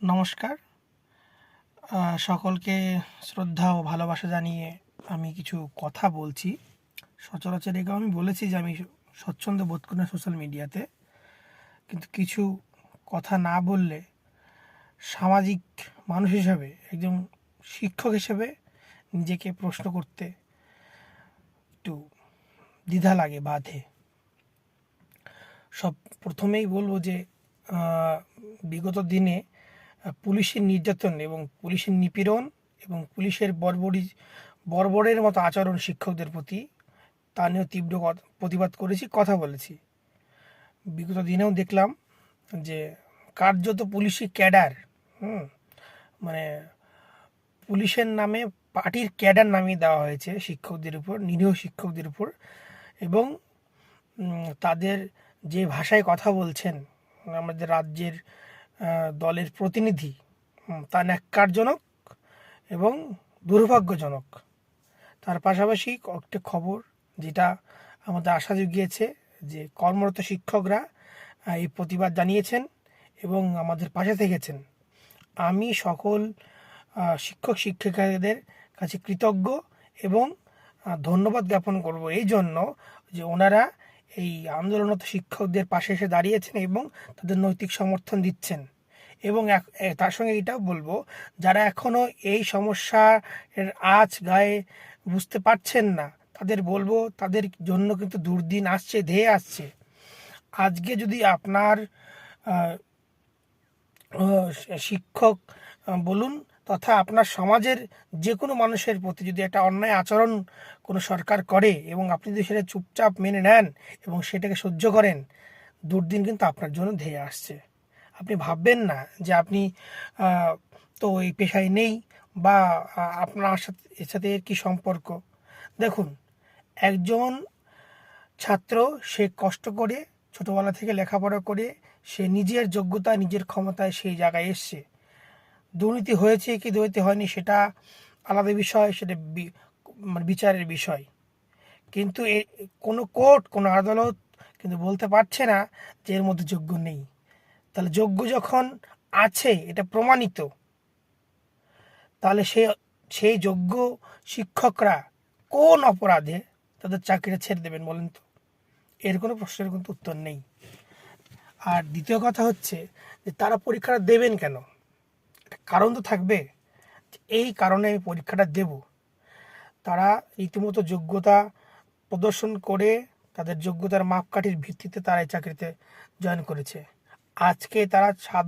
নমস্কার। সকলকে শ্রদ্ধা ও ভালোবাসা জানিয়ে আমি কিছু কথা বলছি। সচরাচর এটাও আমি বলেছি যে আমি স্বচ্ছন্দ বোধ করি না সোশ্যাল মিডিয়াতে। কিন্তু কিছু কথা না বললে সামাজিক মানুষ হিসেবে, একজন শিক্ষক হিসেবে নিজেকে প্রশ্ন করতে একটু দ্বিধা লাগে, বাধে। প্রথমেই বলব যে বিগত দিনে পুলিশের নির্যাতন এবং পুলিশের নিপীড়ন এবং পুলিশের বর্বরের মতো আচরণ শিক্ষকদের প্রতি, তা নিয়েও তীব্র প্রতিবাদ করেছি, কথা বলেছি। বিগত দিনেও দেখলাম যে কার্যত পুলিশি ক্যাডার, মানে পুলিশের নামে পার্টির ক্যাডার নামিয়ে দেওয়া হয়েছে শিক্ষকদের উপর, নিরীহ শিক্ষকদের উপর। এবং তাদের যে ভাষায় কথা বলছেন আমাদের রাজ্যের দলের প্রতিনিধি, তা ন্যাক্কারজনক এবং দুর্ভাগ্যজনক। তার পাশাপাশি একটা খবর যেটা আমাদের আশা জুগিয়েছে, যে কর্মরত শিক্ষকরা এই প্রতিবাদ জানিয়েছেন এবং আমাদের পাশে থেকেছেন। আমি সকল শিক্ষক শিক্ষিকাদের কাছে কৃতজ্ঞ এবং ধন্যবাদ জ্ঞাপন করব এই জন্য যে ওনারা এই আন্দোলনরত শিক্ষকদের পাশে এসে দাঁড়িয়েছেন এবং তাদের নৈতিক সমর্থন দিচ্ছেন। এবং তার সঙ্গে এটাও বলবো, যারা এখনও এই সমস্যার আঁচ গায়ে বুঝতে পারছেন না, তাদের বলবো তাদের জন্য কিন্তু দুর্দিন আসছে, ধেয়ে আসছে। আজকে যদি আপনার শিক্ষক বলুন তথা আপনার সমাজের যে কোনো মানুষের প্রতি যদি একটা অন্যায় আচরণ কোনো সরকার করে এবং আপনি যদি সেটা চুপচাপ মেনে নেন এবং সেটাকে সহ্য করেন, দুর্দিন কিন্তু আপনার জন্য ধেয়ে আসছে। আপনি ভাববেন না যে আপনি তো এই পেশায় নেই, বা আপনার সাথে এর সাথে এর কী সম্পর্ক। দেখুন, একজন ছাত্র, সে কষ্ট করে ছোটোবেলা থেকে লেখাপড়া করে সে নিজের যোগ্যতা, নিজের ক্ষমতায় সেই জায়গায় এসছে। দুর্নীতি হয়েছে কি দুর্নীতি হয়নি সেটা আলাদা বিষয়, সেটা মানে বিচারের বিষয়। কিন্তু কোনো কোর্ট, কোনো আদালত কিন্তু বলতে পারছে না যে এর মধ্যে যোগ্য নেই। তাহলে যোগ্য যখন আছে, এটা প্রমাণিত, তাহলে সেই যোগ্য শিক্ষকরা কোন অপরাধে তাদের চাকরিটা ছেড়ে দেবেন বলেন তো? এর কোনো প্রশ্নের কিন্তু উত্তর নেই। আর দ্বিতীয় কথা হচ্ছে যে তারা পরীক্ষাটা দেবেন কেন? একটা কারণ তো থাকবে, এই কারণে আমি পরীক্ষাটা দেব। তারা রীতিমতো যোগ্যতা প্রদর্শন করে তাদের যোগ্যতার মাপকাঠির ভিত্তিতে তারা এই চাকরিতে জয়েন করেছে। আজকে তারা